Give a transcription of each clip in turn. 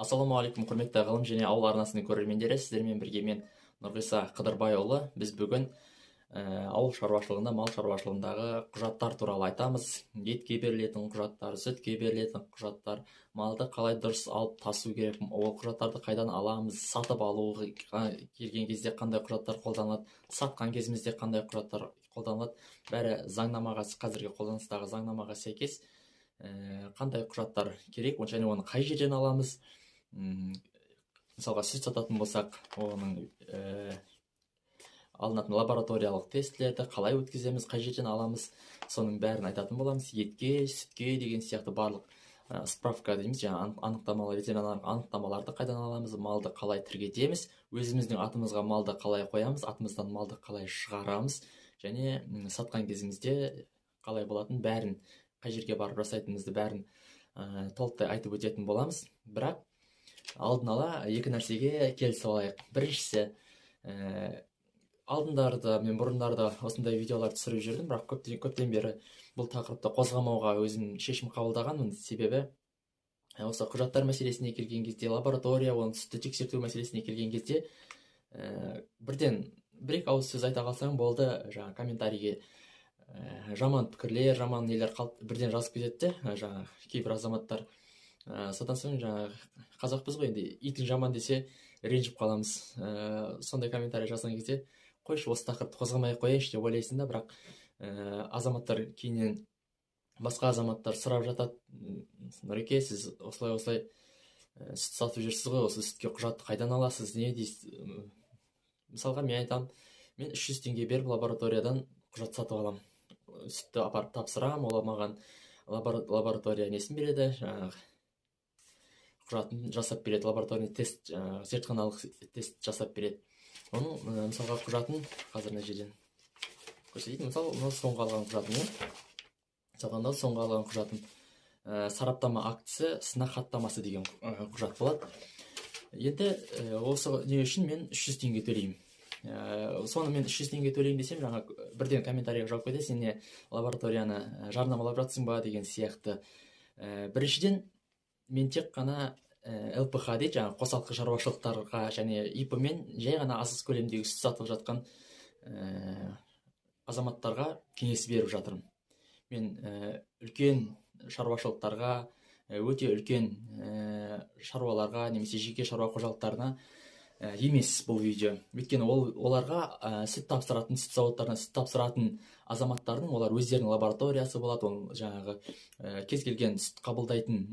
Ассалаумағалейкум, құрметті ғылым және ауыл арнасының көрермендері, сіздермен бірге мен Нұрғиса Қыдырбайұлы. Біз бүгін ауыл шаруашылығында, мал шаруашылығындағы құжаттар туралы айтамыз. Етке берілетін құжаттар, сүтке берілетін құжаттар, малды қалай дұрыс алып тасу керек, ол құжаттарды қайдан аламыз, сатып алуға келген кезде қандай құжаттар қолданылады, сатқан кезімізде қандай құжаттар қолданылады. Бәрі заңнамаға, қазіргі қолданыстағы заңнамаға сәйкес қандай құжаттар керек, және оны қай жерден аламыз. Мысалға сүт сататын болсақ, оның алынатын лабораториялық тестілерді қалай өткіземіз, қай жерден аламыз, соның бәрін айтатын боламыз. Етке, сүтке деген сияқты барлық справка дейміз, анықтамалар, ветеринарлық анықтамаларды қайдан аламыз, малды қалай тіркетеміз, өзіміздің атымызға малды қалай қоямыз, атымыздан малды қалай шығарамыз, және сатқан кезімізде қалай болатын бәрін, қай жерге барып жасайтынымызды бәрін толықтай айтып өтетін боламыз. Бірақ алдын ала екі нәрсеге келісіп алайық. Біріншісі, алдындарда мен бұрындарда осындай видеолар түсіріп жүрдім, бірақ көптен бері бұл тақырыпты қозғамауға өзім шешім қабылдағанмын. Себебі осы құжаттар мәселесіне келген кезде, лаборатория, оны сүтті тексерту мәселесіне келген кезде бірден бір-екі ауыз сөз айта қалсаң болды, жаңа комментарийге жаман пікірлер, жаман нелер бірден жазып кетеді, жаңа кейбір азаматтар. Содан соң қазақпыз ғой, енді итің жаман десе ренжіп қаламыз. Сондай комментарий жазған кезде қойшы, осы тақырыпты қозғамай қояйыншы деп ойлайсың да, бірақ азаматтар кейіннен басқа азаматтар сұрап жатады, Нұреке, сіз осылай сүт сатып жүрсіз ғой, осы сүтке құжатты қайдан аласыз, не дейсіз? Мысалға мен айтамын, мен 300 теңге беріп лабораториядан құжат сатып алам, сүтті апарып тапсырам, ол маған лаборатория несін береді, құжатын жасап береді, лабораторный тест, зертханалық тест жасап береді. Оның мысалға құжатын қазір мына жерден көрсетейін. Мысалы, соңғы алған құжатын, сараптама актісі, сынақ хаттамасы деген құжат болады. Енді осы не үшін мен 300 теңге төлеймін. Соны мен 300 теңге төлеймін десем, жаңа бірден комментарийға жауап кетеді, сен не лабораторияны жарнамалап жатсың ба деген сияқты. Біріншіден, мен тек қана ЛПХ дейді, жаңа қосалқы шаруашылықтарға және ИП мен жай ғана аз көлемдегі сүт сатып жатқан азаматтарға кеңес беріп жатырмын. Мен үлкен шаруашылықтарға, өте үлкен шаруаларға, немесе жеке шаруа қожалықтарына емес бұл видео. Өйткені оларға сүт тапсыратын, сүт зауыттарына сүт тапсыратын азаматтардың, олар өздерінің лабораториясы болады, ол жаңағы кез келген сүт қабылдайтын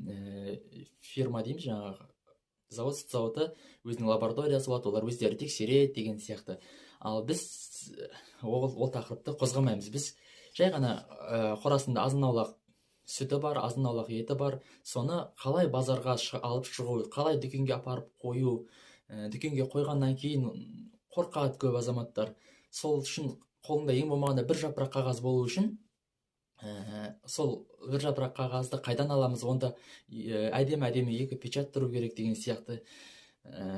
фирма дейміз, жаңағы сүт зауыты өзінің лабораториясы болады, олар өздері тексереді деген сияқты. Ал біз ол тақырыпты қозғамаймыз. Біз жай ғана қорасында азын-аулақ сүті бар, азын-аулақ еті бар, соны қалай базарға алып шығу, қалай дүкенге апарып қою, дүкенге қойғаннан кейін қорқады көп азаматтар. Сол үшін қолында ең болмағанда бір жапырақ қағаз болу үшін, сол бір жапырақ қағазды қайдан аламыз, онда әдемі екі печат тұру керек деген сияқты.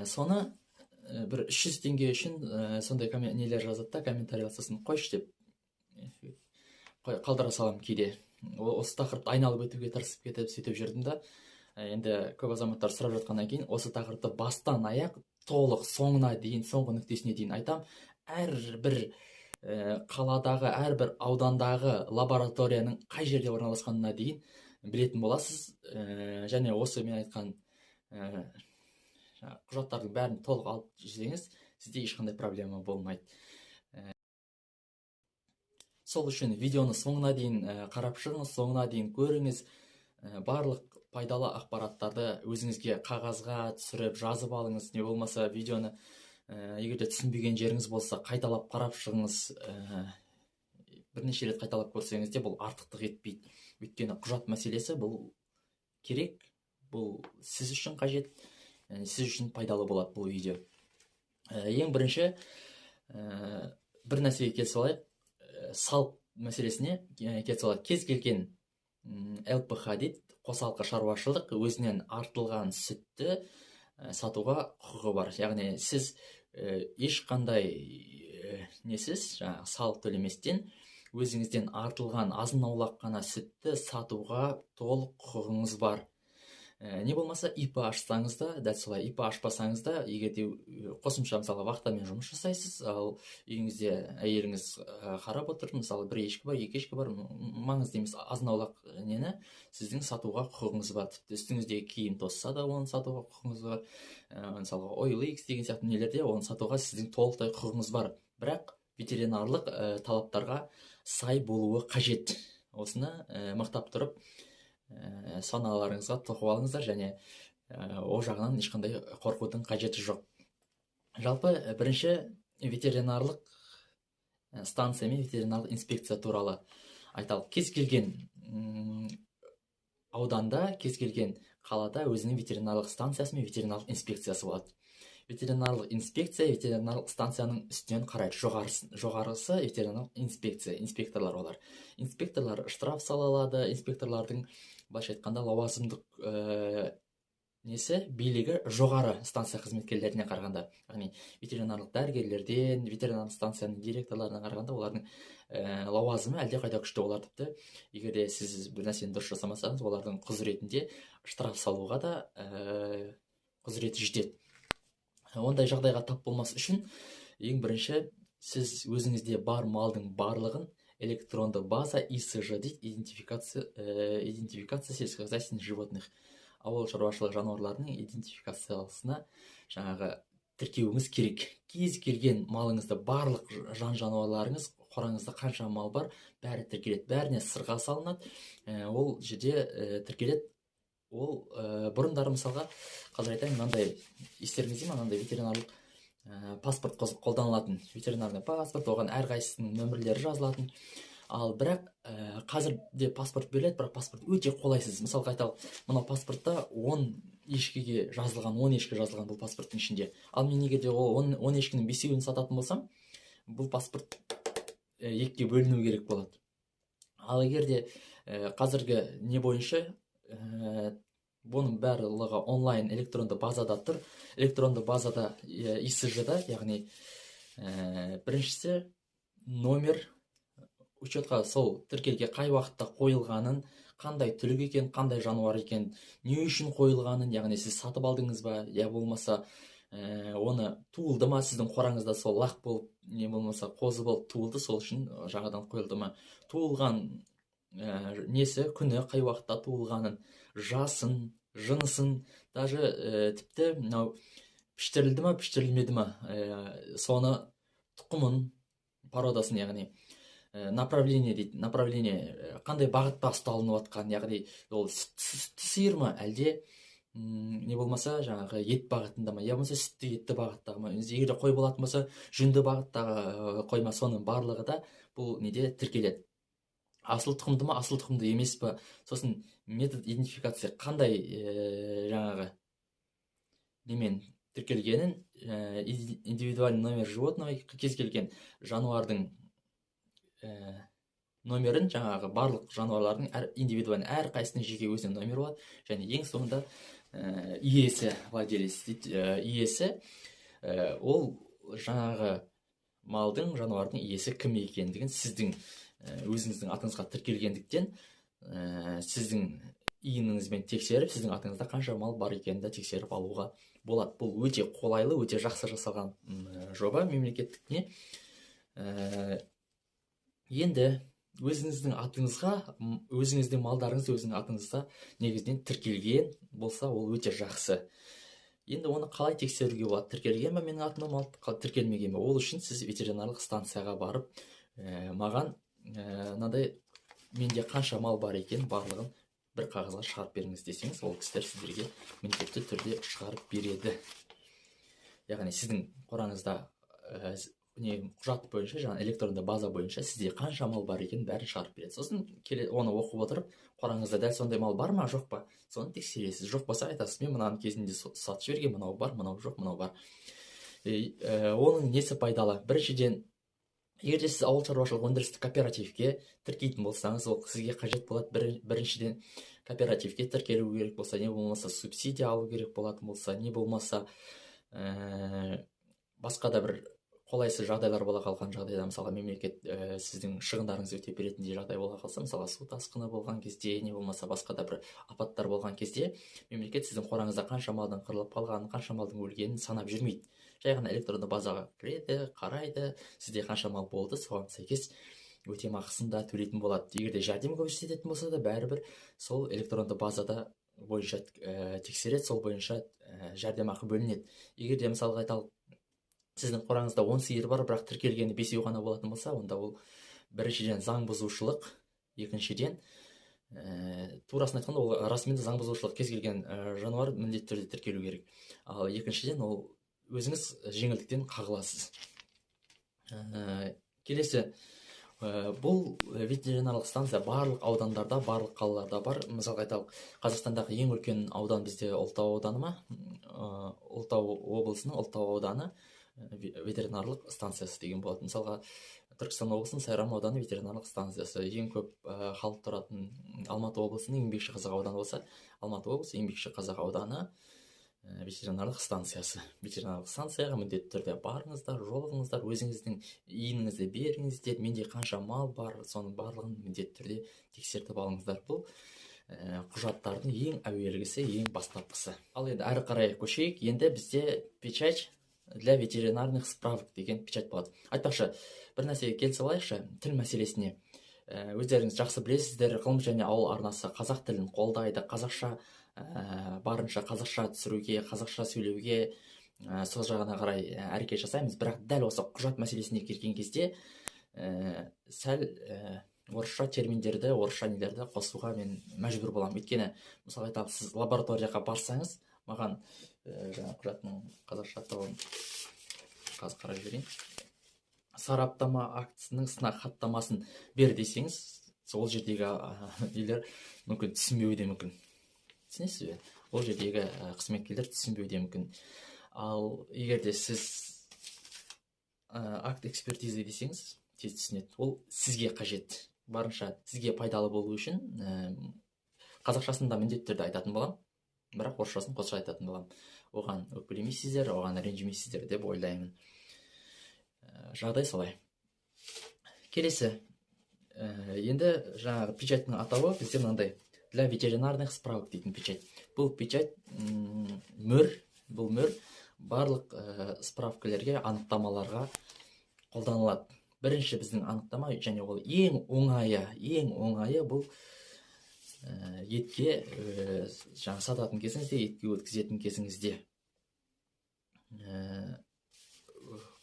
Соны бір 300 теңге үшін сондай нелер жазады да, комментарий сосын қойшы деп қалдыра салам кейде. Осы тақырыпты айналып өтуге тырысып кетіп сөйтіп жүрдім да. Енді көп азаматтар сұрап жатқаннан кейін осы тақырыпты бастан аяқ толық соңына дейін, соңғы нүктесіне дейін айтам. Әрбір қаладағы, әрбір аудандағы лабораторияның қай жерде орналасқанына дейін білетін боласыз. Және осы мен айтқан құжаттардың бәрін толық алып жүрсеңіз, сізде ешқандай проблема болмайды. Сол үшін видеоны соңына дейін қарап шығыңыз, соңына дейін көріңіз. Барлық пайдалы ақпараттарды өзіңізге қағазға түсіріп жазып алыңыз. Не болмаса видеоны егерде түсінбеген жеріңіз болса қайталап қарап шығыңыз. Бірнеше рет қайталап көрсеңіз де бұл артықтық етпейді. Өйткені құжат мәселесі бұл керек, бұл сіз үшін қажет, сіз үшін пайдалы болады бұл видео. Ең бірінші бір нәрсеге келісіп алайық. Салық мәселесіне келісіп алайық. Кез келген ЛПХ дейді, қосалқы шаруашылық өзінен артылған сүтті сатуға құқығы бар. Яғни сіз ешқандай салық төлеместен өзіңізден артылған азын-аулақ қана сүтті сатуға толық құқығыңыз бар. не болмаса ИП ашсаңыз да, дәл солай ИП ашпасаңыз да, егер де қосымша мысалға вахтамен жұмыс жасайсыз, ал үйіңізде әйеліңіз қарап отыр, мысалы бір ешкі бар, екі ешкі бар, маңызды емес азын аулақ нені сіздің сатуға құқығыңыз бар. Тіпті үстіңіздегі киім тозса да оны сатуға құқығыңыз бар. Мысалға OLX деген сияқты нелерде оны сатуға сіздің толықтай құқығыңыз бар. Бірақ ветеринарлық талаптарға сай болуы қажет. Осыны мақтап тұрып саналарыңызға тоқып алыңыздар, және ол жағынан ешқандай қорқудың қажеті жоқ. Жалпы бірінші ветеринарлық станция мен ветеринарлық инспекция туралы айталық. Кез келген ауданда, кез келген қалада өзінің ветеринарлық станциясы мен ветеринарлық инспекциясы болады. Ветеринарлық инспекция ветеринарлық станцияның үстінен қарайды. Жоғарысы ветеринарлық инспекция, инспекторлар олар. Инспекторлар штраф сала алады, инспекторлардың былайша айтқанда лауазымдық билігі жоғары станция қызметкерлеріне қарағанда. Яғни ветеринарлық дәрігерлерден, ветеринарлық станцияның директорларына қарағанда олардың лауазымы әлдеқайда күшті. Олар тіпті егер де сіз бір нәрсені дұрыс жасамасаңыз, олардың құзыретінде штраф салуға да құзыреті жетеді. Ондай жағдайға тап болмас үшін ең бірінші сіз өзіңізде бар малдың барлығын электронды база ИСЖ дейді, идентификация сельскохозяйственных животных, ауыл шаруашылық жануарларының идентификациясына жаңағы тіркеуіңіз керек. Кез келген малыңызды, барлық жан жануарларыңыз, қораңызда қанша мал бар, бәрі тіркеледі, бәріне сырға салынады, ол жерде тіркеледі. Ол бұрындары мысалға, қазір айтайын, мынандай естеріңізде ме, мынандай ветеринарлық паспорт қолданылатын, ветеринарный паспорт, оған әрқайсысының нөмірлері жазылатын. Ал бірақ қазірде паспорт беріледі, бірақ паспорт өте қолайсыз. Мысалға айталық, мына паспортта 10 ешкіге жазылған, 10 ешкі жазылған бұл паспорттың ішінде. Ал мен егер де ол 10 ешкінің 5-еуін сататын болсам, бұл паспорт екіге бөліну керек болады. Ал егер де қазіргі не бойынша бұның барлығы онлайн электронды базада тұр. Электронды базада ИСЖ-да, яғни біріншісі номер, учетқа сол тіркелге қай уақытта қойылғанын, қандай түлік екен, қандай жануар екен, не үшін қойылғанын, яғни сіз сатып алдыңыз ба, я болмаса оны туылды ма, сіздің қораңызда сол лақ болып, не болмаса қозы болып туылды, сол үшін жаңадан қойылды ма, туылған несі, күні, қай уақытта туылғанын, жасын, жынысын, даже тіпті піштірілді ма, піштірілмеді ма, соны тұқымын, породасын, яғни направление дейді, направление қандай бағытта ұсталынып жатқан, яғни ол сүтті сиыр ма, әлде не болмаса жаңағы ет бағытында ма, я болмаса сүтті етті бағыттағы ма, егер қой болатын болса жүнді бағыттағы қой ма, соның барлығы да бұл неде тіркеледі. Асыл тұқымды ма, асыл тұқымды емес па, сосын метод идентификация қандай жаңағы немен тіркелгенін, индивидуальный номер животного, кез келген жануардың номерін, жаңағы барлық жануарлардың индивидуальный, әрқайсының жеке өзінің номері болады, және ең соңында иесі, владелец дейді, иесі, ол жаңағы малдың, жануардың иесі кім екендігін сіздің өзіңіздің атыңызға тіркелгендіктен сіздің иініңізбен тексеріп, сіздің атыңызда қанша мал бар екенін тексеріп алуға болады. Бұл өте қолайлы, өте жақсы жасалған жоба мемлекеттік не. Енді өзіңіздің атыңызға, өзіңіздің малдарыңыз өзіңіздің атыңызда негізінен тіркелген болса, ол өте жақсы. Енді оны қалай тексеруге болады? Тіркелген бе менің атыма мал, тіркелмеген бе? Ол үшін сіз ветеринарлық станцияға барып, маған мынандай менде қанша мал бар екен барлығын бір қағазға шығарып беріңіз десеңіз, ол кісілер сіздерге міндетті түрде шығарып береді. Яғни сіздің қораңызда құжат бойынша, жаңа электронды база бойынша сізде қанша мал бар екен бәрін шығарып береді. Сосын оны оқып отырып, қораңызда дәл сондай мал бар ма, жоқ па, соны тексересіз. Жоқ болса айтасыз, мен мынаны кезінде сатып жіберген, мынау бар, мынау жоқ, мынау бар. Оның несі пайдалы? Біріншіден, егер де сіз ауыл шаруашылық өндірістік кооперативке тіркейтін болсаңыз, ол сізге қажет болады. Біріншіден кооперативке тіркелу керек болса, не болмаса субсидия алу керек болатын болса, не болмаса басқа да бір қолайсыз жағдайлар бола қалған жағдайда, мысалға мемлекет сіздің шығындарыңызды өтеп беретіндей жағдай бола қалса, мысалға су тасқыны болған кезде, не болмаса басқа да бір апаттар болған кезде, мемлекет сіздің қораңызда қанша малдың қырылып қалғанын, қанша малдың өлгенін санап жүрмейді. Жай ғана электронды базаға кіреді, қарайды, сізде қанша мал болды, соған сәйкес өтемақысын да төлейтін болады. Егер де жәрдем көрсететін болса да, бәрібір сол электронды базада бойынша тексереді, сол бойынша жәрдемақы бөлінеді. Егер де мысалға айталық, сіздің қораңызда 10 сиыр бар, бірақ тіркелгені 5 ғана болатын болса, онда ол біріншіден заң бұзушылық, екіншіден турасын айтқанда ол расымен де заң бұзушылық, кез келген жануар міндетті түрде тіркелу керек. Ал екіншіден ол өзіңіз жеңілдіктен қағыласыз. Келесі, бұл ветеринарлық станция барлық аудандарда, барлық қалаларда бар. Мысалға айталық, Қазақстандағы ең үлкен аудан бізде Ұлытау ауданы ма? Ұлытау облысының Ұлытау ауданы ветеринарлық станциясы деген болады. Мысалға, Түркістан облысының Сайрам ауданы ветеринарлық станциясы. Ең көп халық тұратын Алматы облысының Еңбекші Қазақ ауданы болса, Алматы облысы Еңбекші Қазақ ауданы ветеринарлық станциясы. Ветеринарлық станцияға міндетті түрде барыңыздар, жолығыңыздар, өзіңіздің иініңізді беріңіздер. Менде қанша мал бар, соның барлығын міндетті түрде тексертіп алыңыздар. Бұл құжаттардың ең әуелгісі, ең бастапқысы. Ал енді әрі қарай көшейік. Енді бізде печать для ветеринарных справок деген печать болады. Айтпақшы, бір нәрсеге келсе алайықшы, тіл мәселесіне. Өздеріңіз жақсы білесіздер, ғылым және ауыл арнасы қазақ тілін қолдайды, қазақша барынша қазақша түсіруге, қазақша сөйлеуге сол жағына қарай әрекет жасаймыз. Бірақ дәл осы құжат мәселесіне келген кезде сәл орысша терминдерді, орысша нелерді қосуға мен мәжбүр боламын. Өйткені, мысалы айталық, сіз лабораторияға барсаңыз, маған жаңа құжаттың қазақша атауын қазір қарап жіберейін. Сараптама актісінің сынақ хаттамасын бер десеңіз, ол жердегі нелер мүмкін түсінбеуі де мүмкін. Түсінесіз бе? Ол жердегі қызметкерлер түсінбеуі де мүмкін. Ал егер де сіз акт экспертизы десеңіз, тез түсінеді. Ол сізге қажет. Барынша сізге пайдалы болу үшін қазақшасын да міндетті түрде айтатын боламын, бірақ орысшасын қосша айтатын боламын. Оған өкпелемейсіздер, оған ренжімейсіздер деп ойлаймын. Жағдай солай. Келесі, енді жаңағы печаттың атауы бізде мынандай: для ветеринарных справок дейтін печать. Бұл печать бұл мөр барлық справкалерге, анықтамаларға қолданылады. Бірінші біздің анықтама, және ол ең оңайы бұл етке жаңа сататын кезіңізде, етке өткізетін кезіңізде.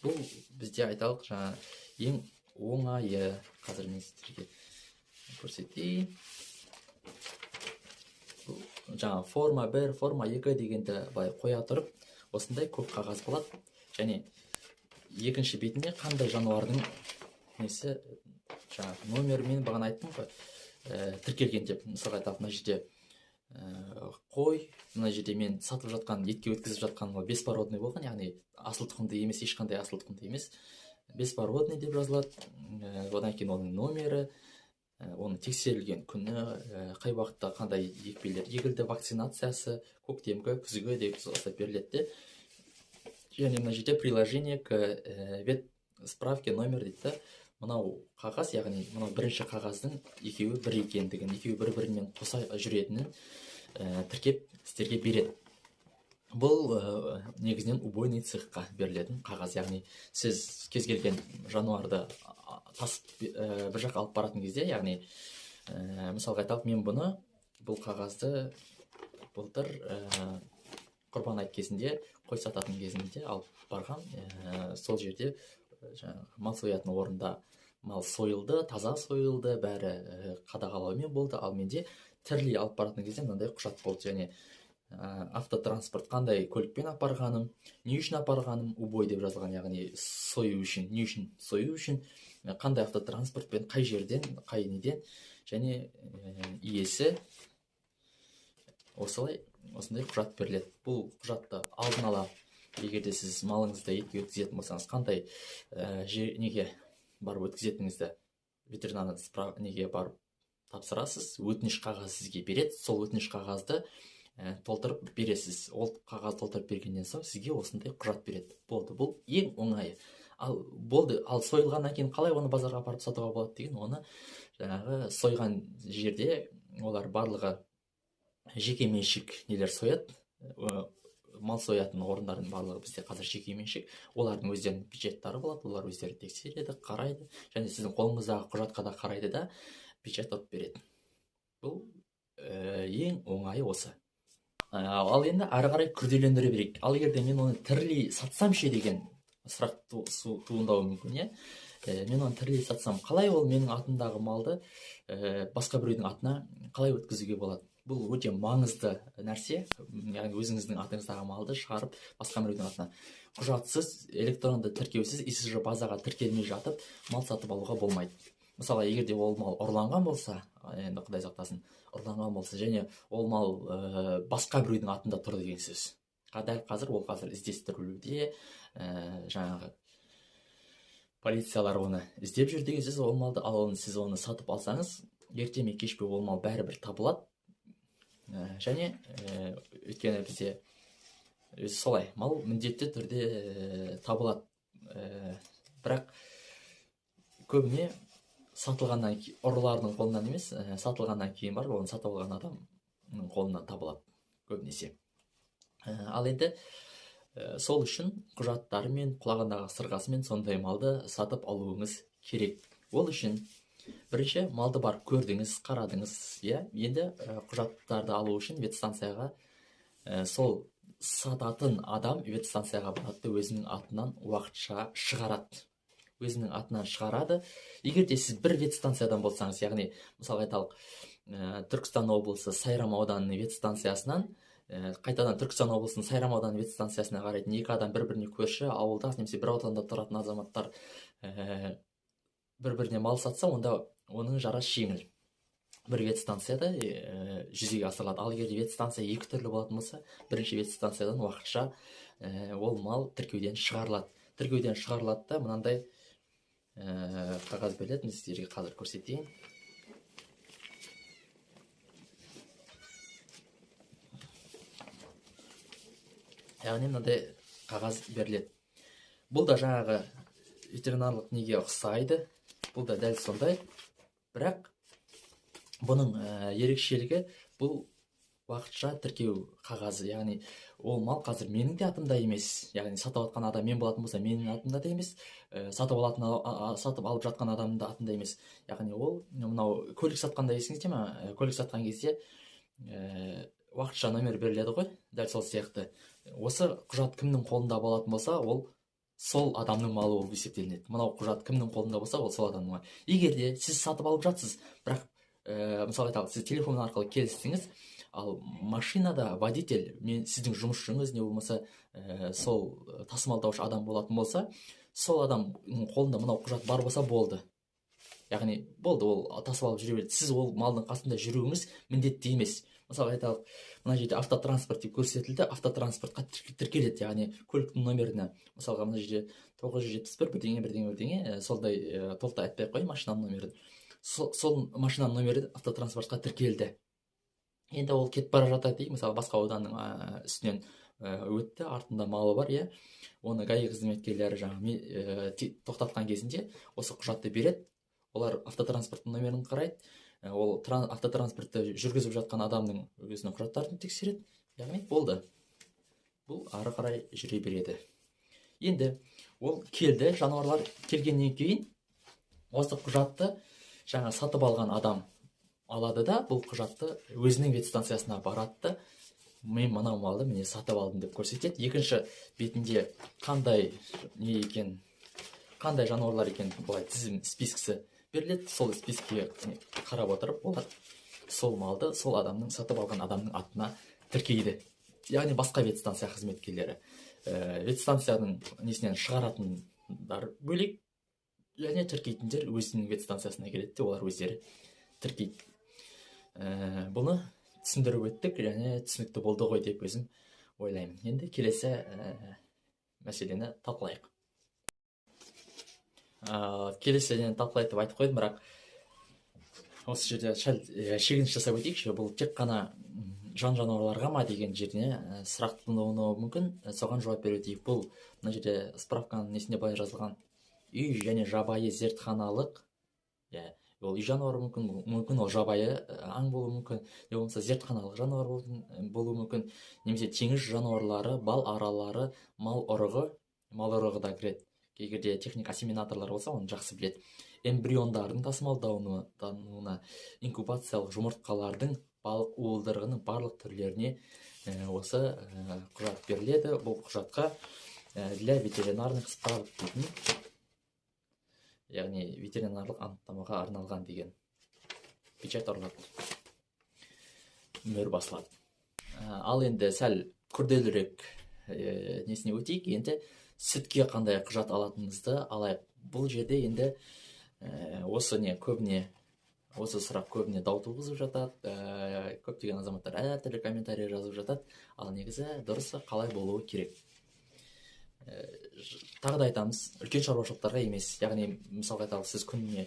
Бұл бізде айталық жаңа ең оңайы. Қазір мен сіздерге көрсетейін. Жаңа форма 1, форма 2 дегенді былай қоя тұрып, осындай көп қағаз болады. Және екінші бетінде қандай жануардың несі, жаңа номермен бағана айттым ғой, тіркелген деп. Мысалға айталық, мына жерде қой, мына жерде мен сатып жатқан, етке өткізіп жатқан беспородный болған, яғни асыл тұқымды емес, ешқандай асыл тұқымды емес, беспородный деп жазылады. Одан кейін оның номері, оның тексерілген күні, қай уақытта қандай екпелер егілді, вакцинациясы, көктемгі, күзгі деп беріледі. Және мына жерде приложение к вет справке номер дейді. Мынау қағаз, яғни мынау бірінші қағаздың екеуі бір екендігін, екеуі бір-бірімен қоса жүретінін тіркеп сіздерге береді. Бұл негізінен убойный цехқа берілетін қағаз, яғни сіз кез келген жануарды тасып бір жаққа алып баратын кезде, яғни мысалға айталық, мен бұл қағазды былтыр құрбан айт кезінде, қой сататын кезінде алып барған. Сол жерде мал соятын орында мал сойылды, таза сойылды, бәрі қадағалаумен болды. Ал менде тірілей алып баратын кезде мынандай құжат болды. Және автотранспорт қандай көлікпен апарғаным, не үшін апарғаным, убой деп жазылған, яғни сою үшін, не үшін сою үшін, қандай автотранспортпен, қай жерден, қай неден, және иесі осындай құжат беріледі. Бұл құжатты алдын ала, егер де сіз малыңызды етке өткізетін болсаңыз, қандай неге барып өткізетініңізді ветеринарлық неге барып тапсырасыз, өтініш қағаз сізге береді. Сол өтініш қағазды толтырып бересіз. Ол қағаз толтырып бергеннен соң сізге осындай құжат береді. Болды, бұл ең оңайы. Ал болды, ал сойылғаннан кейін қалай оны базарға апарып сатуға болады деген, оны жаңағы сойған жерде олар барлығы жеке меншік нелер сояды, мал соятын орындардың барлығы бізде қазір жеке меншік. Олардың өздерінің печаттары болады, олар өздері тексереді, қарайды, және сіздің қолыңыздағы құжатқа да қарайды да печать алып береді. Бұл ең оңайы осы. Ал енді ары қарай күрделендіре берейік. Ал егерде мен оны тірілей сатсам ше деген сұрақ туындауы мүмкін, иә. Мен оны тірілей сатсам, қалай ол менің атымдағы малды басқа біреудің атына қалай өткізуге болады? Бұл өте маңызды нәрсе. Яғни өзіңіздің атыңыздағы малды шығарып басқа біреудің атына құжатсыз, электронды тіркеусіз, ИСЖ базаға тіркелмей жатып мал сатып алуға болмайды. Мысалы, егерде ол мал ұрланған болса, енді Құдай сақтасын, ұрланған болса, және ол мал басқа біреудің атында тұр деген сөз. Дәл қазір ол іздестірілуде, жаңағы полициялар оны іздеп жүр деген сөз. Ол малды, ал оны сіз оны сатып алсаңыз, ерте ме кеш пе ол мал бәрібір табылады. Және өйткені бізде өзі солай, мал міндетті түрде табылады. Бірақ көбіне сатылғаннан кейін, ұрылардың қолынан емес, сатылғаннан кейін бар, оны сатып алған адамның қолынан табылады көбінесе. Ал енді сол үшін құжаттарымен, құлағындағы сырғасымен сондай малды сатып алуыңыз керек. Ол үшін бірінші малды бар көрдіңіз, қарадыңыз, иә. Енді құжаттарды алу үшін ветстанцияға, сол сататын адам ветстанцияға барады, өзінің атынан уақытша шығарады. Өзінің атынан шығарады. Егер де сіз бір ветстанциядан болсаңыз, яғни мысалы айталық, Түркістан облысы Сайрам ауданының ветстанциясынан қайтадан Түркістан облысының Сайрам ауданының ветстанциясына қарайтын екі адам бір-біріне көрші ауылда немесе бір ауданда тұратын азаматтар бір-біріне мал сатса, онда оның жарасы жеңіл. Бір ветстанцияда жүзеге асырылады. Ал егер ветстанция екі түрлі болатын болса, бірінші ветстанциядан уақытша ол мал тіркеуден шығарылады. Тіркеуден шығарылады да мынандай қағаз беріледі, мен сіздерге қазір көрсетейін. Яғни мынандай қағаз беріледі. Бұл да жаңағы ветеринарлық неге ұқсайды. Бұл да дәл сондай. Бірақ бұның ерекшелігі, бұл уақытша тіркеу қағазы. Яғни ол мал қазір менің де атымда емес. Яғни сатып алған адам мен болатын болса, менің атымда да емес. Сатып алып жатқан адамның да атында емес. Яғни ол мынау көлік сатқанда есіңізде ме? Көлік сатқан кезде уақытша номер беріледі ғой, дәл сол сияқты. Осы құжат кімнің қолында болатын болса, ол сол адамның малы болып есептелінеді. Мынау құжат кімнің қолында болса, ол сол адамның малы. Егер де сіз сатып алып жатсыз, бірақ мысалы айталық, сіз телефон арқылы келістіңіз, ал машинада водитель, сіздің жұмысшыңыз не болмаса сол тасымалдаушы адам болатын болса, сол адамның қолында мынау құжат бар болса болды. Яғни болды, ол тасып алып жүре береді. Сіз ол малдың қасында жүруіңіз міндетті емес. Мысалы айталық, мына жерде автотранспорт деп көрсетілді, автотранспортқа тіркеледі, яғни көліктің номеріне. Мысалға мына жерде 971 бірдеңе, солдай толықтай айтпай қой машинаның номерін. Сол машинаның номері автотранспортқа тіркелді. Енді ол кетіп бара жатады дейік, мысалы басқа ауданның үстінен өтті, артында малы бар, иә. Оны ГАИ қызметкерлері жаңағы тоқтатқан кезінде осы құжатты береді. Олар автотранспорттың номерін қарайды. Ол автотранспортты жүргізіп жатқан адамның өзінің құжаттарын тексереді. Яғни болды. Бұл ары қарай жүре береді. Енді ол келді, жануарлар келгеннен кейін осы құжатты жаңа сатып алған адам алады да, бұл құжатты өзінің ветстанциясына барады. Мен мынау малды міне сатып алдым деп көрсетеді. Екінші бетінде қандай не екен, қандай жануарлар екен, былай тізім спискісі беріледі. Сол спискіге қарап отырып, олар сол малды сол адамның, сатып алған адамның атына тіркейді. Яғни басқа ветстанция қызметкерлері. Ветстанцияның несінен шығаратындар бөлек, және тіркейтіндер өзінің ветстанциясына келеді, олар өздері тіркейді. Бұны түсіндіріп өттік, және түсінікті болды ғой деп өзім ойлаймын. Енді келесі мәселені талқылайық. Келесіден талқылайтып айтып қойдым, бірақ осы жерде шегініс жасап өтейікші. Бұл тек қана жан-жануарларға ма деген жеріне сұрақ туындауы мүмкін. Соған жауап беріп өтейік. Бұл мына жерде справканың несінде былай жазылған. үй және жабайы зертханалық, ол үй жануары мүмкін ол жабайы аң болуы мүмкін, не болмаса зертханалық жануар болуы мүмкін, немесе теңіз жануарлары, бал аралары, мал ұрығы да кіреді. Егерде техник ассимиляторлар болса, оны жақсы біледі. Эмбриондардың тасымалдануына, инкубациялық жұмыртқалардың, балық уылдырығының барлық түрлеріне осы құжат беріледі. Бұл құжатқа для ветеринарных справок дейтін, яғни ветеринарлық анықтамаға арналған деген печать орнатылады, мөр басылады. Ал енді сәл күрделірек несіне өтейік. Енді сүтке қандай құжат алатынымызды алайық. Бұл жерде енді осы сұрақ көбіне дау туғызып жатады. Көптеген азаматтар әртүрлі комментарий жазып жатады. Ал негізі дұрысы қалай болуы керек? Тағы да айтамыз, үлкен шаруашылықтарға емес. Яғни, мысалға айталық, сіз күніне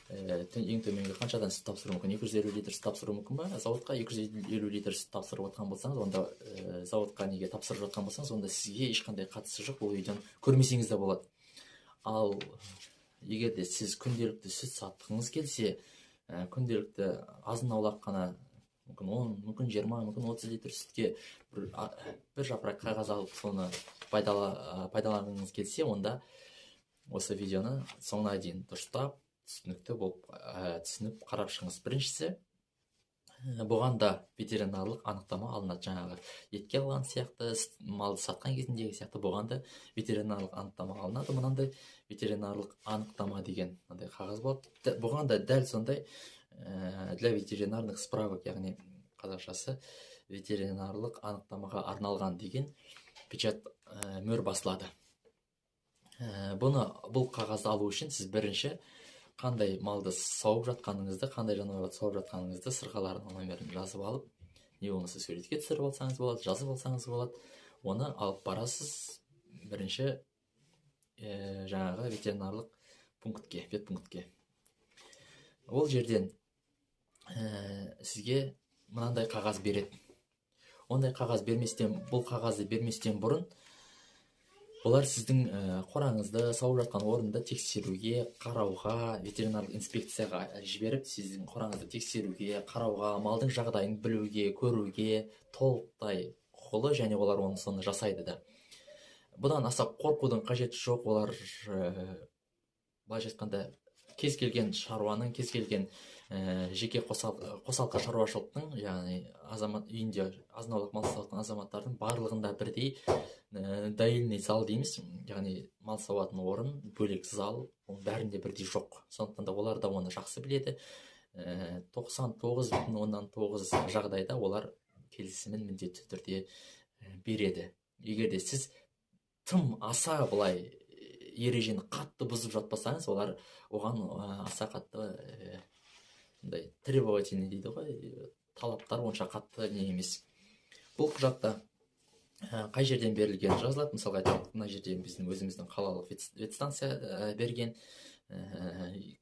ең төменгі қаншадан сүт тапсыру мүмкін? 250 литр сүт тапсыру мүмкін ба? Зауытқа 250 литр сүт тапсырып отқан болсаңыз, онда зауытқа неге тапсырып жатқан болсаңыз, онда сізге ешқандай қатысы жоқ, бұл видеоны көрмесеңіз де болады. Ал егер де сіз күнделікті сүт сатқыңыз келсе, күнделікті азын-аулақ қана, мүмкін 10, мүмкін 20, мүмкін 30 литр сүтке бір жапырақ қағаз алып соны пайдаланғыңыз келсе, онда осы видеоны соңына дейін дұрыстап, түсінікті болып түсініп қарап шығыңыз. Біріншісі, бұған да ветеринарлық анықтама алынады. Жаңағы етке алған сияқты, малды сатқан кезіндегі сияқты бұған да ветеринарлық анықтама алынады. Мынандай ветеринарлық анықтама деген қағаз болады. Бұған да дәл сондай для ветеринарных справок, яғни қазақшасы ветеринарлық анықтамаға арналған деген печать мөр басылады. Бұл қағазды алу үшін сіз бірінші қандай малды сауып жатқаныңызды, қандай жануарды сауып жатқаныңызды сырғалардың номерін жазып алып, не болмаса суретке түсіріп алсаңыз болады, жазып алсаңыз болады. Оны алып барасыз бірінші жаңағы ветеринарлық пунктке, ветпунктке. Ол жерден сізге мынандай қағаз береді. Ондай қағаз берместен, бұл қағазды берместен бұрын, олар сіздің қораңызды, сауып жатқан орынды тексеруге, қарауға, ветеринарлық инспекцияға жіберіп, сіздің қораңызды тексеруге, қарауға, малдың жағдайын білуге, көруге толықтай құқылы, және олар соны жасайды да. Бұдан аса қорқудың қажеті жоқ. Олар былайша айтқанда кез келген шаруаның, кез келген жеке қосалқы шаруашылықтың, яғни азамат үйінде азын-аулақ мал сауатын азаматтардың барлығында бірдей дайынный зал дейміз, яғни мал сауатын орын, бөлек зал, оның бәрінде бірдей жоқ. Сондықтан да олар да оны жақсы біледі. 99,9 жағдайда олар келісімін міндетті түрде береді. Егер де сіз тым аса былай ережені қатты бұзып жатпасаңыз, олар оған аса қатты требовательный дейді ғой, талаптар онша қатты не емес. Бұл құжатта қай жерден берілген жазылады. Мысалға айталық, мына жерде біздің өзіміздің қалалық ветстанция берген,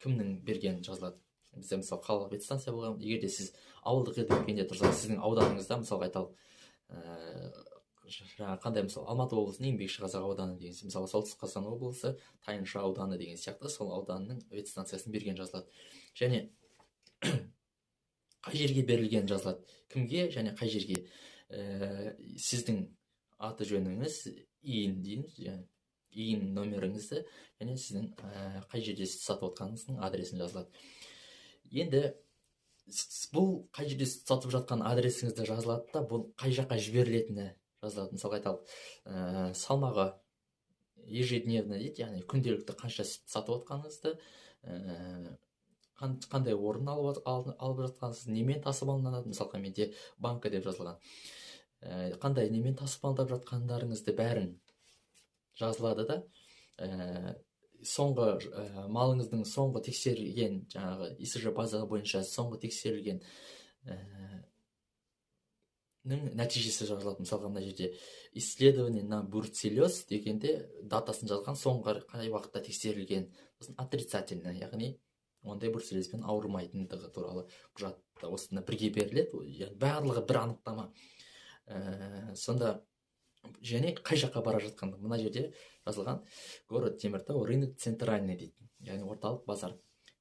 кімнің берген жазылады. Бізде мысалы қалалық ветстанция болған. Егер де сіз ауылдық елді мекенде тұрсаңыз, сіздің ауданыңызда, мысалға айталық, қандай, мысалы Алматы облысының Еңбекшіқазақ ауданы деген, мысалы Солтүстік Қазақстан облысы Тайынша ауданы деген сияқты сол ауданның ветстанциясын берген жазылады. Және қай жерге берілген жазылады, кімге және қай жерге. Сіздің аты жөніңіз, иін дейміз, иін номеріңізді, және сіздің қай жерде сатып отқаныңыздың адресін жазылады. Енді бұл қай жерде сатып жатқан адресіңізді жазылады да, бұл қай жаққа жіберілетіні жазылады. Мысалға айталық, салмағы ежедневно дейді, яғни күнделікті қанша сатып отқаныңызды, қандай орын алып жатқансыз, немен тасып алынады. Мысалға менде банка деп жазылған. Қандай немен тасып алып жатқандарыңызды бәрін жазылады да. Соңғы малыңыздың соңғы тексерілген, жаңағы ИСЖ база бойынша соңғы тексерілген нәтижесі жазылады. Мысалға мына жерде исследование на бруцеллез дегенде датасын жазған, соңғы қай уақытта тексерілген, отрицательно, яғни ондай бруцеллезбен ауырмайтындығы туралы құжатта осында бірге беріледі. Барлығы бір анықтама. Сонда және қай жаққа бара жатқанды. Мына жерде жазылған город Теміртау, рынок центральный дейді, яғни орталық базар.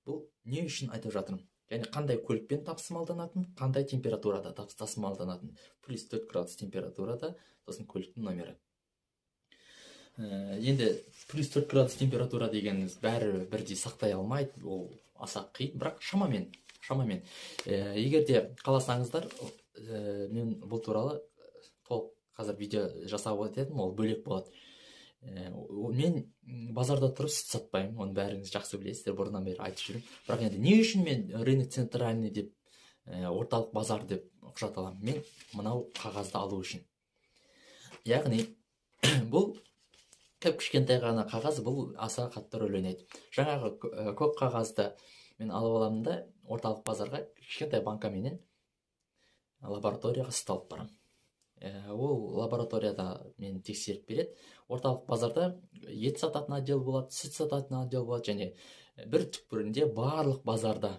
Бұл не үшін айтып жатырмын? Және қандай көлікпен тасымалданатын, қандай температурада тасымалданатын. Плюс 4 градус температурада, сосын көліктің номері. Енді плюс 4 градус температура дегеніміз бәрі бірдей сақтай алмайды, ол аса қиын, бірақ шамамен. Егер де қаласаңыздар, мен бұл туралы толық қазір видео жасап өтедім, ол бөлек болады. Мен базарда тұрып сүт сатпаймын, оны бәріңіз жақсы білесіздер, бұрыннан бері айтып жүрмін. Бірақ енді не үшін мен рынок центральный деп, орталық базар деп құжат аламын? Мен мынау қағазды алу үшін. Яғни бұл кішкентай ғана қағаз, бұл аса қатты рөл ойнайды. Жаңағы көк қағазды мен алып аламын да, орталық базарға кішкентай банкаменен лабораторияға сүт алып барамын. Ол лабораторияда мен тексеріп береді. Орталық базарда ет сататын отдел болады, сүт сататын отдел болады, және бір түкпірінде барлық базарда,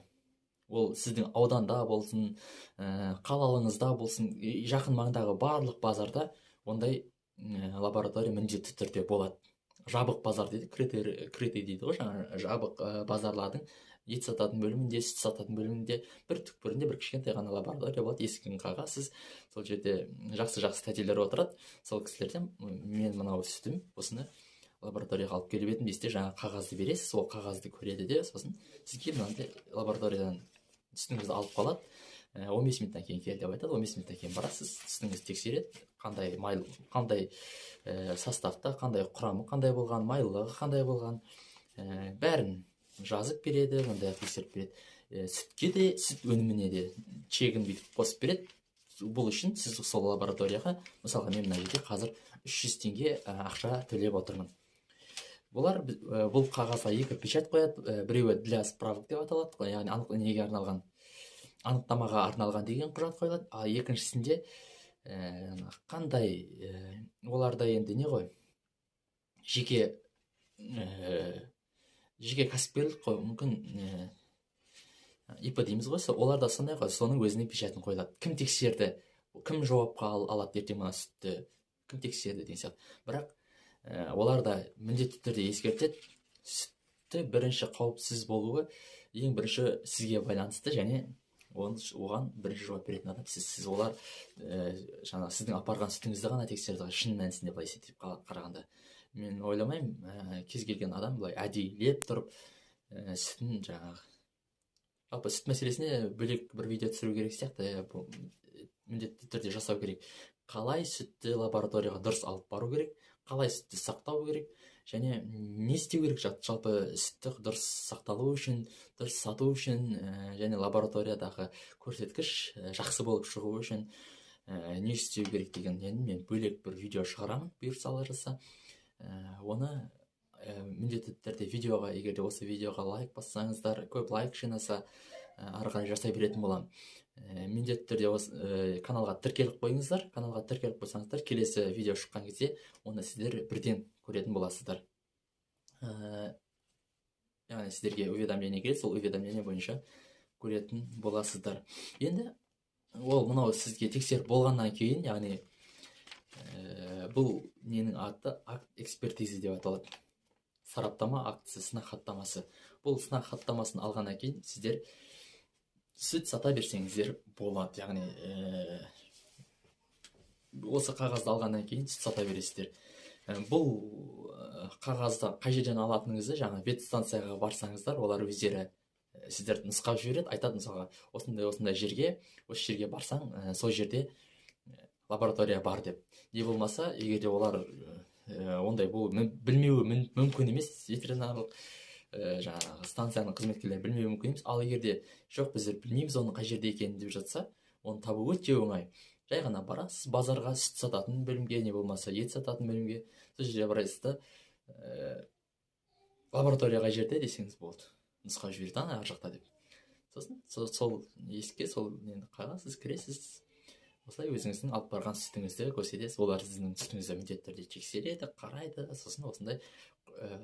ол сіздің ауданда болсын, қалалыңызда болсын, жақын маңдағы барлық базарда ондай лаборатория міндетті түрде болады. Жабық базар дейді, крытый дейді ғой, жаңа жабық базарлардың ет сататын бөлімінде, сүт сататын бөлімінде бір түкпірінде бір кішкентай ғана лаборатория болады, есігін қағасыз, сол жерде жақсы тәтелер отырады. Сол кісілерден мен мынау сүтім, осыны лабораторияға алып келіп едім дейсіз, жаңа қағазды бересіз, сол қағазды көреді де, сосын сізге мынандай лабораториядан сүтіңізді алып қалады. 15 минуттан кейін кел деп айтады, 15 минуттан кейін барасыз, сүтіңізді тексереді, қандай майлы, қандай составта, қандай құрамы қандай болған, майлылығы қандай болған, бәрін жазып береді, мындай тексеріп береді. Сүтке де, сүт өніміне де чегін бүйтіп қосып береді. Бұл үшін сіз сол лабораторияға, мысалға мен мына жерде қазір 300 теңге ақша төлеп отырмын. Бұл қағазға екі печать қояды, біреуі для справок деп аталады, яғни неге арналған, анықтамаға арналған деген құжат қойылады, ал екіншісінде қандай, оларда енді не ғой, жеке кәсіпкерлік қой, мүмкін ИП дейміз ғой, оларда сондай ғой, соның өзіне печатын қойылады. Кім тексерді, кім жауапқа алады ертең мына сүтті, кім тексерді деген сияқты. Бірақ оларда міндетті түрде ескертеді, сүтті бірінші қауіпсіз болуы ең бірінші сізге байланысты, және оған бірінші жауап беретін адам сіз. Олар сіздің апарған сүтіңізді ғана тексерді, шын мәнісінде былай есептеп қарағанда. Мен ойламаймын, кез келген адам былай әдейілеп тұрып сүтін жаңағы. Жалпы сүт мәселесіне бөлек бір видео түсіру керек сияқты, міндетті түрде жасау керек. Қалай сүтті лабораторияға дұрыс алып бару керек, қалай сүтті сақтау керек, және не істеу керек, жалпы сүтті дұрыс сақталу үшін, дұрыс сату үшін, және лабораториядағы көрсеткіш жақсы болып шығу үшін не істеу керек деген мен бөлек бір видео шығарамын, бұйырса Алла жазса. Оны міндетті түрде видеоға, егер де осы видеоға лайк бассаңыздар, көп лайк жинаса, ары қарай жасай беретін боламын. Міндетті түрде осы каналға тіркеліп қойыңыздар. Каналға тіркеліп қойсаңыздар, келесі видео шыққан кезде оны сіздер бірден көретін боласыздар. Яғни сіздерге уведомление келеді, сол уведомление бойынша көретін боласыздар. Енді ол мынау сізге тексеріп болғаннан кейін, яғни бұл ненің аты акт экспертизы деп аталады. Сараптама актісі, сынақ хаттамасы. Бұл сынақ хаттамасын алғаннан кейін сіздер сүт сата берсеңіздер болады. Яғни осы қағазды алғаннан кейін сүт сата бересіздер. Бұл қағазды қай жерден алатыныңызды жаңа ветстанцияға барсаңыздар, олар өздері сіздерді нұсқап жібереді, айтады мысалға осындай жерге, осы жерге барсаң, сол жерде лаборатория бар деп. Не болмаса, егер де олар ондай білмеуі мүмкін емес, ветеринарлық жаңағы станцияның қызметкерлері білмеуі мүмкін емес. Ал егер де жоқ, біздер білмейміз оның қай жерде екенін деп жатса, оны табу өте оңай. Жай ғана барасыз базарға, сүт сататын бөлімге, не болмаса ет сататын бөлімге, сол жерге барасыз да лаборатория қай жерде десеңіз болды, нұсқап жібереді, ар жақта деп. Сосын сол есікке, сол қағаз, сіз кіресіз. Осылай өзіңіздің алып барған сүтіңізді көрсетесіз. Олар сіздің сүтіңізді міндетті түрде тексереді, қарайды. Сосын осындай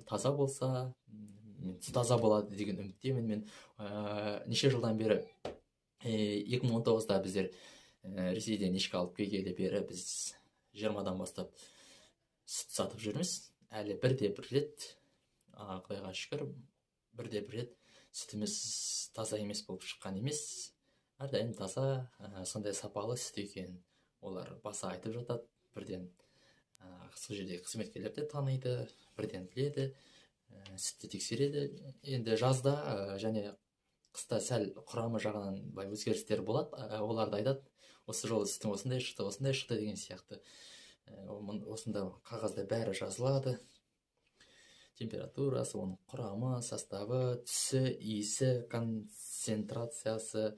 таза болса, таза болады деген үміттемін. Мен неше жылдан бері 2019-да біздер Ресейден ешкі алып келгелі бері біз 20-дан бастап сүт сатып жүрміз. Әлі бірде бір рет, Құдайға шүкір, бірде бір рет сүтіміз таза емес болып шыққан емес. Әрдайым таза, сондай сапалы сүт екен. Олар баса айтып жатады, бірден сол жердегі қызметкерлер де таниды, бірден біледі, сүтті тексереді. Енді жазда және қыста сәл құрамы жағынан былай өзгерістер болады. Олар да айтады, осы жолы сүтің осындай шықты деген сияқты. Осында қағазда бәрі жазылады. Температурасы, оның құрамы, составы, түсі, иісі, концентрациясы,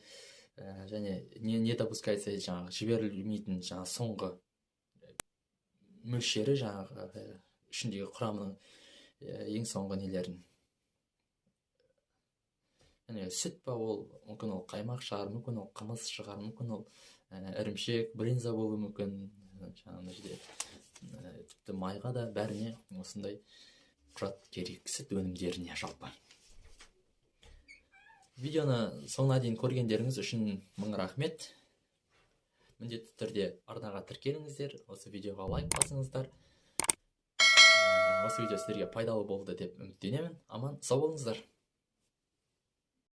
және не допускается, жаңағы жіберілмейтін соңғы мөлшері, жаңағы ішіндегі құрамының ең соңғы нелерін. Сүт па, ол мүмкін ол қаймақ шығар, мүмкін ол қымыз шығар, мүмкін ол ірімшік, брынза болуы мүмкін. Жаңағы жерде тіпті майға да бәріне осындай құжат керек, сүт өнімдеріне жалпы. Видеоны соңына дейін көргендеріңіз үшін мың рахмет. Міндетті түрде арнаға тіркеліңіздер, осы видеоға лайк басыңыздар. Осы видео сіздерге пайдалы болды деп үміттенемін. Аман сау болыңыздар.